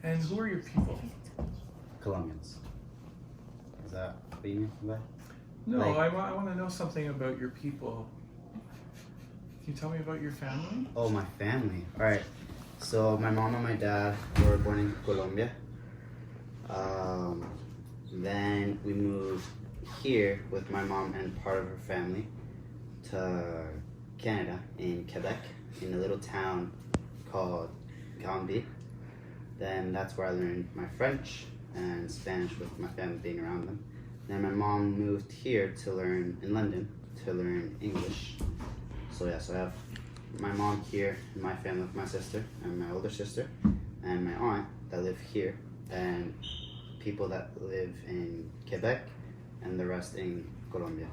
And who are your people? Colombians. Is that what you mean by? No, Like- I want to know something about your people. Can you tell me about your family? Oh, my family. All right. So my mom and my dad were born in Colombia. Then we moved here with my mom and part of her family to Canada in Quebec, in a little town called Gambie. Then that's where I learned my French and Spanish with my family being around them. Then my mom moved here to learn in London to learn English. So yeah, so I have my mom here in my family with my sister and my older sister and my aunt that live here, and people that live in Quebec and the rest in Colombia.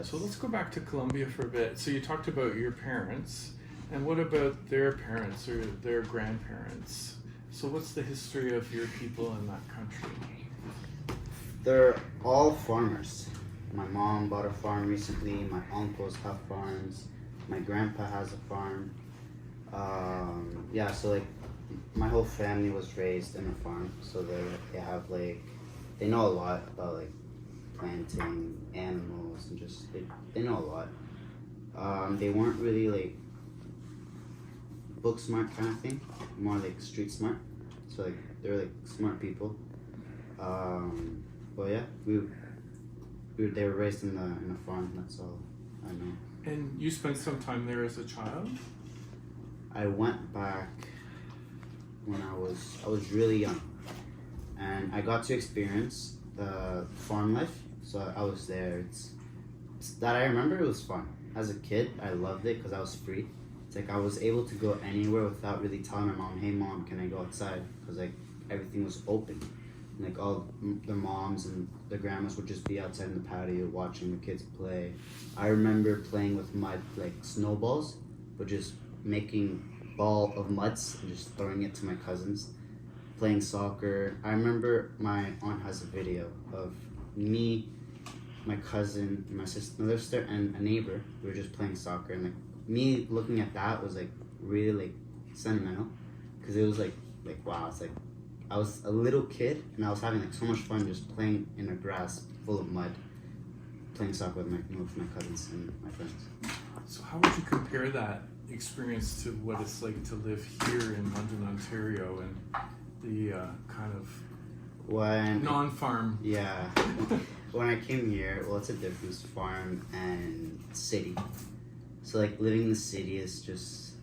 So let's go back to Colombia for a bit. So you talked about your parents, and what about their parents or their grandparents? So what's the history of your people in that country? They're all farmers. My mom bought a farm recently, my uncles have farms, my grandpa has a farm. Yeah, so like my whole family was raised in a farm, so they have like, they know a lot about like planting animals and just, they know a lot. They weren't really like book smart kind of thing, more like street smart. So like they're like smart people. But yeah, they were raised in a farm. That's all I know. And you spent some time there as a child? I went back when I was really young, and I got to experience the farm life. So I was there. It's that I remember it was fun. As a kid, I loved it because I was free. It's like I was able to go anywhere without really telling my mom, "Hey mom, can I go outside?" Because like everything was open. Like all the moms and the grandmas would just be outside in the patio watching the kids play. I remember playing with mud, like snowballs, but just making ball of muds and just throwing it to my cousins. Playing soccer. I remember my aunt has a video of me, my cousin, my sister, and a neighbor. We were just playing soccer, and like me looking at that was like really like sentimental, because it was like wow, it's like I was a little kid and I was having like so much fun just playing in a grass full of mud, playing soccer with my cousins and my friends. So how would you compare that experience to what it's like to live here in London, Ontario, and the kind of non-farm? Yeah. When I came here, well, it's a difference, farm and city. So like living in the city is just,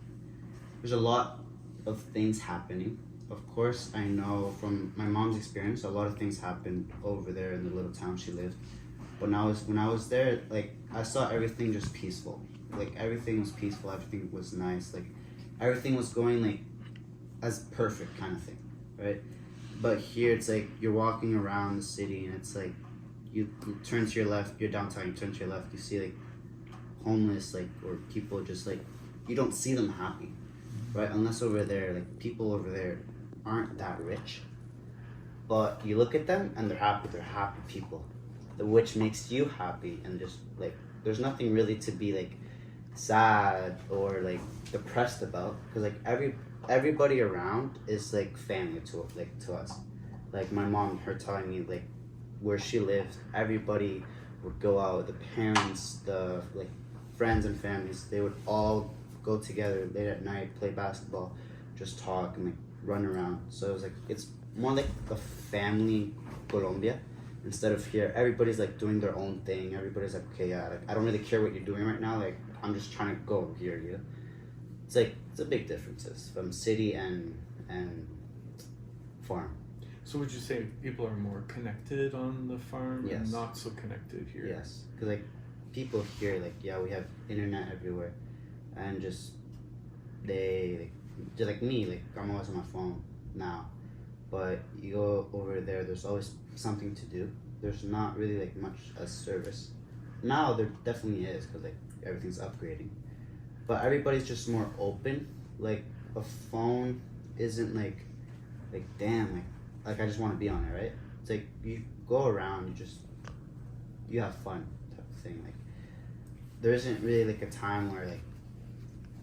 there's a lot of things happening. Of course, I know from my mom's experience, a lot of things happened over there in the little town she lived. But when I was there, like I saw everything just peaceful. Like everything was peaceful, everything was nice, like everything was going like as perfect kind of thing, right? But here it's like you're walking around the city and it's like you turn to your left, you're downtown, you turn to your left, you see like homeless, like, or people just like, you don't see them happy, right? Unless over there, like people over there aren't that rich, but you look at them and they're happy people, which makes you happy, and just like there's nothing really to be like sad or like depressed about, because like everybody around is like family to us. Like my mom, her telling me like where she lives, everybody would go out, the parents, the like friends and families, they would all go together late at night, play basketball, just talk and like run around. So it was like, it's more like a family Colombia, instead of here everybody's like doing their own thing. Everybody's like, okay, yeah, like I don't really care what you're doing right now, like I'm just trying to go over here. You know, it's like, it's a big differences from city and farm. So would you say people are more connected on the farm? Yes. And not so connected here? Yes, because like people here, like yeah, we have internet everywhere, and just just like me, like I'm always on my phone now, but you go over there's always something to do. There's not really like much a service. Now there definitely is, because like everything's upgrading, but everybody's just more open. Like a phone isn't like damn, like I just want to be on it, right? It's like you go around, you have fun type of thing. Like there isn't really like a time where like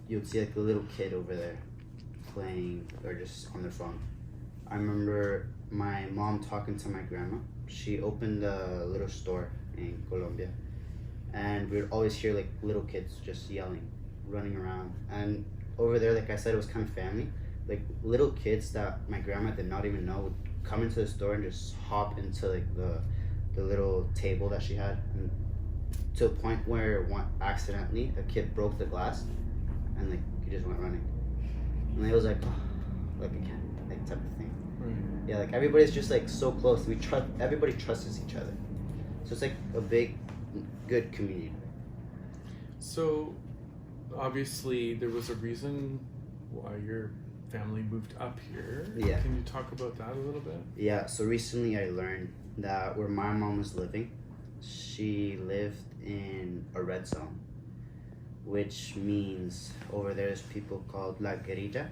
you'd see like a little kid over there playing or just on their phone. I remember my mom talking to my grandma. She opened a little store in Colombia, and we would always hear like little kids just yelling, running around. And over there, like I said, it was kind of family. Like little kids that my grandma did not even know would come into the store and just hop into like the little table that she had, and to a point where accidentally a kid broke the glass, and like he just went running, and it was like, oh, like again, like type of thing. Right. Yeah, like everybody's just like so close. Everybody trusts each other, so it's like a big, good community. So, obviously, there was a reason why your family moved up here. Yeah. Can you talk about that a little bit? Yeah, so recently I learned that where my mom was living, she lived in a red zone, which means over there there's people called La Guerrilla,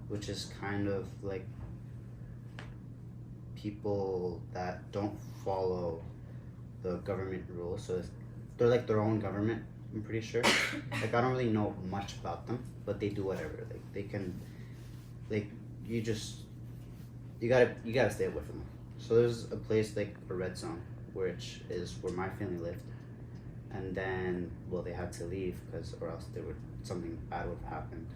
which is kind of like people that don't follow the government rules. So they're like their own government, I'm pretty sure. Like I don't really know much about them, but they do whatever. Like they can, like you gotta stay away from them. So there's a place like a red zone, which is where my family lived, and then they had to leave or else something bad would have happened.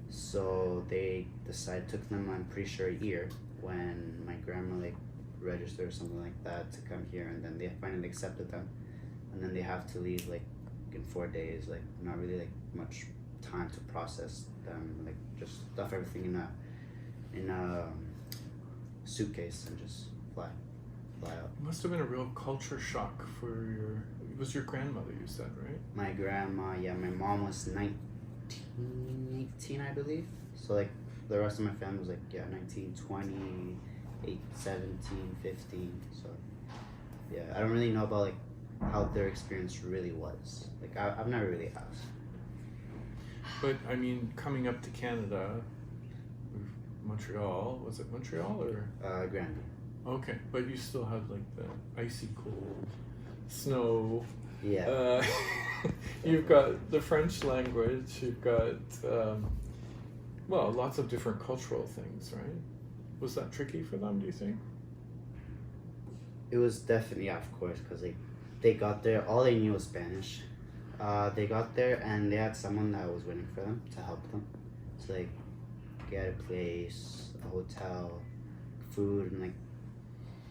So they took them, I'm pretty sure, a year when my grandma like registered or something like that to come here, and then they finally accepted them, and then they have to leave like in 4 days, like not really like much time to process them, like just stuff everything in a suitcase and just fly out. It must have been a real culture shock for it was your grandmother, you said, right? My grandma, yeah, my mom was 18, I believe. So like the rest of my family was like 19, 20, 17, 15. So yeah, I don't really know about like how their experience really was. Like I've never really asked. But I mean, coming up to Canada, Montreal, was it Montreal or? Granby. Okay, but you still have like the icy cold, snow. Yeah. You've got the French language. You've got lots of different cultural things, right? Was that tricky for them? Do you think? It was definitely, yeah, of course, because they got there. All they knew was Spanish. They got there and they had someone that was waiting for them to help them, to like get a place, a hotel, food, and like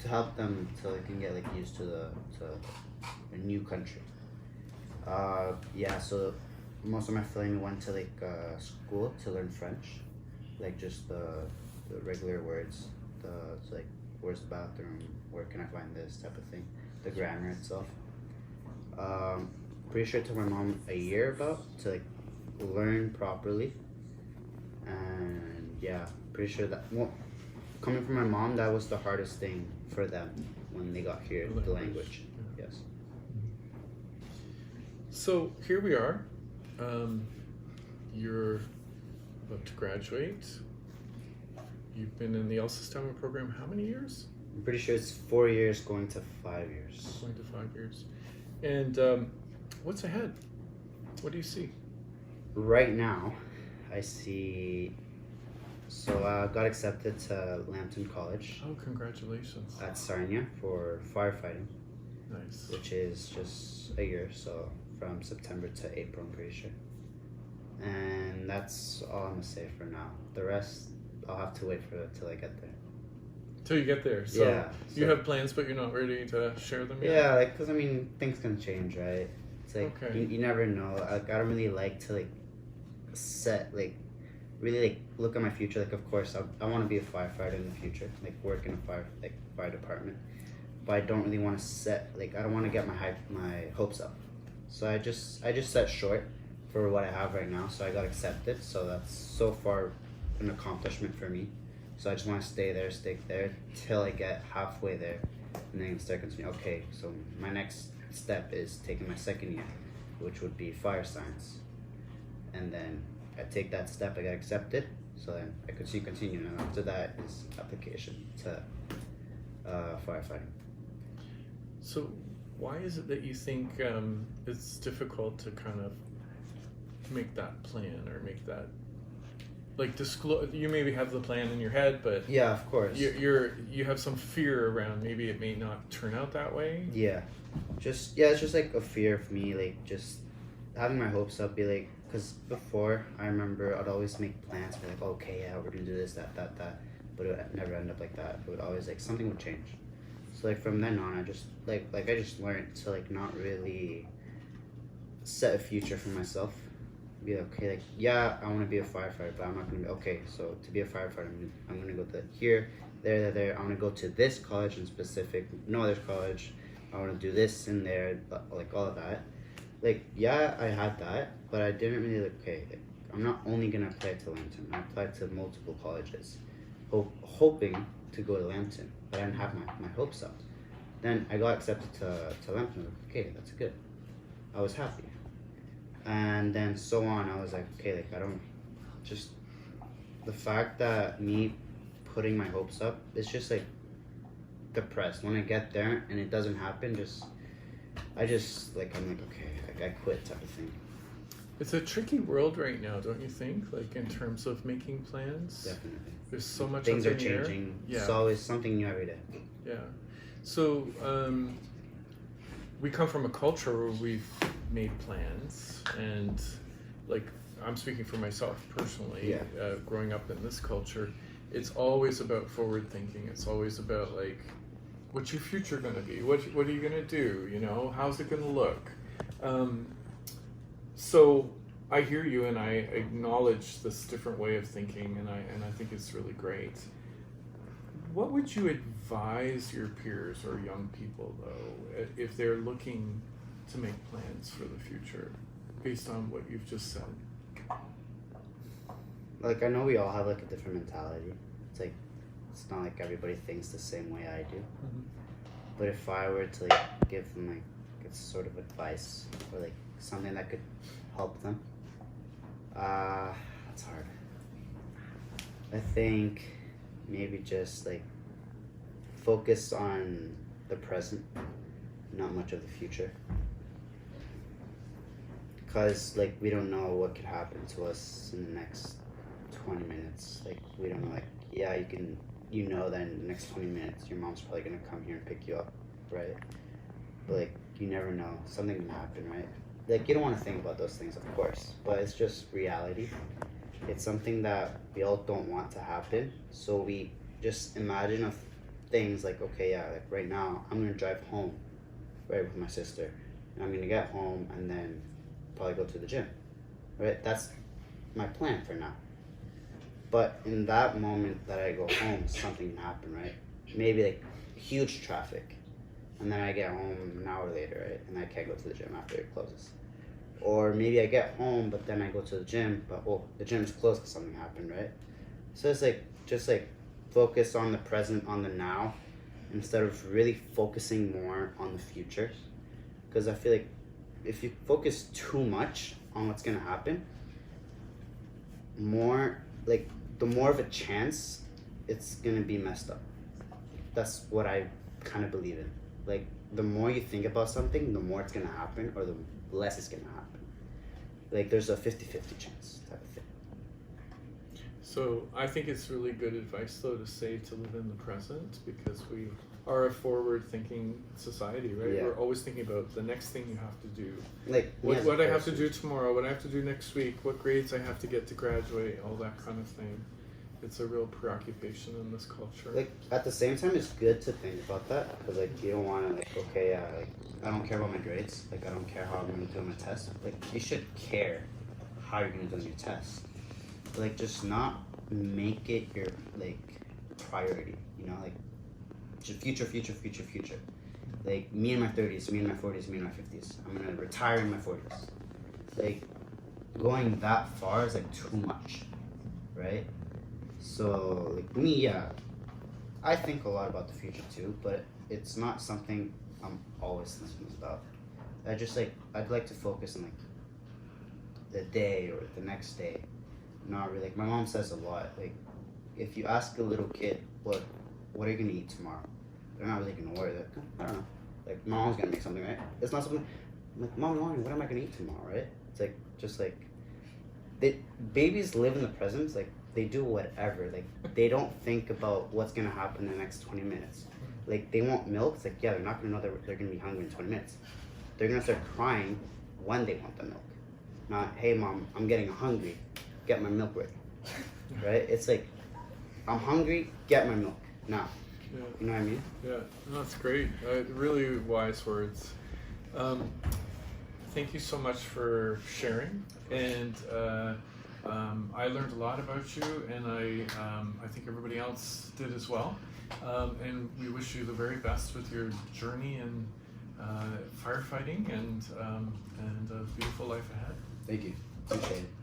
to help them so they can get like used to a new country. So most of my family went to like school to learn French, like just the regular words, it's like where's the bathroom, where can I find this type of thing, the grammar itself. Pretty sure it took my mom a year about to like learn properly, and yeah, pretty sure that coming from my mom, that was the hardest thing for them when they got here, the language. Yeah. Yes. So here we are. You're about to graduate. You've been in the El Sistema program how many years? I'm pretty sure it's 4 years going to 5 years. Going to 5 years. And what's ahead? What do you see? Right now, I see. So I got accepted to Lambton College Oh, congratulations. at Sarnia for firefighting, Nice. which is just a year, so from September to April, I'm pretty sure. And that's all I'm gonna say for now. The rest, I'll have to wait for till I get there. Till you get there. So Yeah, you so- have plans, but you're not ready to share them yet? Yeah, like, cause I mean, things can change, right? It's like Okay. you never know. Like, I don't really like to like set like really like look at my future. Like, of course, I want to be a firefighter in the future, like work in a fire department. But I don't really want to set like I don't want to get my hopes up. So I just set short for what I have right now. So I got accepted. So that's so far an accomplishment for me. So I just want to stick there till I get halfway there, and then start continuing. Okay, so my next step is taking my second year, which would be fire science, and then I take that step, I get accepted, so then I could continue, and after that is application to firefighting. So why is it that you think it's difficult to kind of make that plan or make that like disclose? You maybe have the plan in your head, but Yeah, of course. you have some fear around maybe it may not turn out that way. Yeah, it's just like a fear for me, like just having my hopes up, be like, because before I remember I'd always make plans for like, okay, yeah, we're gonna do this, that, but it would never end up like that. It would always like something would change. So like from then on, I just like I just learned to like not really set a future for myself. Be like, okay, like yeah, I want to be a firefighter, but I'm not gonna be okay. So to be a firefighter, I'm gonna go to here, there. I'm gonna go to this college in specific, no other college. I want to do this in there, like all of that. Like yeah, I had that, but I didn't really like, okay. Like, I'm not only gonna apply to Lambton. I applied to multiple colleges, hoping to go to Lambton, but I didn't have my hopes up. Then I got accepted to Lambton. Like, okay, that's good. I was happy. And then so on, I was like, okay, like I don't, just the fact that me putting my hopes up, it's just like depressed. When I get there and it doesn't happen, I'm like, okay, like I quit type of thing. It's a tricky world right now, don't you think? Like in terms of making plans. Definitely. There's so much things up are in the air. changing. Yeah. It's always something new every day. Yeah. So we come from a culture where we've made plans, and like I'm speaking for myself personally. Yeah. Growing up in this culture, it's always about forward thinking. It's always about like, what's your future going to be? What are you going to do? You know, how's it going to look? So I hear you, and I acknowledge this different way of thinking, and I think it's really great. What would you advise your peers or young people, though, if they're looking to make plans for the future, based on what you've just said? Like I know we all have like a different mentality. It's like it's not like everybody thinks the same way I do. Mm-hmm. But if I were to like give them like it's sort of advice or like something that could help them, that's hard. I think maybe just like focus on the present, not much of the future. Because like we don't know what could happen to us in the next 20 minutes. Like we don't know, like yeah, you know that in the next 20 minutes your mom's probably gonna come here and pick you up, right? But like you never know, something can happen, right? Like you don't want to think about those things, of course, but it's just reality. It's something that we all don't want to happen, so we just imagine of things like, okay, yeah, like right now I'm gonna drive home, right, with my sister, and I'm gonna get home and then probably go to the gym, right? That's my plan for now. But in that moment that I go home, something can happen, right? Maybe like huge traffic, and then I get home an hour later, right? And I can't go to the gym after it closes. Or maybe I get home, but then I go to the gym, but the gym is closed because something happened, right? So it's like, just like focus on the present, on the now, instead of really focusing more on the future. Because I feel like if you focus too much on what's gonna happen, the more of a chance it's gonna be messed up. That's what I kind of believe in. Like the more you think about something, the more it's gonna happen, or the less it's gonna happen. Like there's a 50-50 chance type of thing. So I think it's really good advice, though, to say to live in the present, because we are a forward-thinking society, right? Yeah. We're always thinking about the next thing you have to do. Like What I have to do tomorrow, what I have to do next week, what grades I have to get to graduate, all that kind of thing. It's a real preoccupation in this culture. Like at the same time, it's good to think about that, because like you don't want to like, okay, yeah, like I don't care about my grades, like I don't care how I'm gonna do on my test. Like you should care how you're gonna do on your test. But, like just not make it your like priority, you know, like just future. Like me in my 30s, me in my 40s, me in my 50s. I'm gonna retire in my 40s. Like going that far is like too much, right? So like me, yeah, I think a lot about the future too, but it's not something I'm always thinking about. I'd like to focus on like the day or the next day. Not really. Like my mom says a lot. Like if you ask a little kid what are you gonna eat tomorrow, they're not really gonna worry. Like, I don't know. Like my mom's gonna make something, right? It's not something. I'm like, Mom, what am I gonna eat tomorrow, right? It's like just like babies live in the present. Like they do whatever. Like, they don't think about what's gonna happen in the next 20 minutes. Like, they want milk. It's like, yeah, they're not gonna know they're gonna be hungry in 20 minutes. They're gonna start crying when they want the milk. Not, hey mom, I'm getting hungry, get my milk ready. Right? It's like, I'm hungry, get my milk now. Yeah. You know what I mean? Yeah, no, that's great. Really wise words. Thank you so much for sharing, and I learned a lot about you, and I think everybody else did as well. And we wish you the very best with your journey in firefighting and a beautiful life ahead. Thank you. Appreciate it.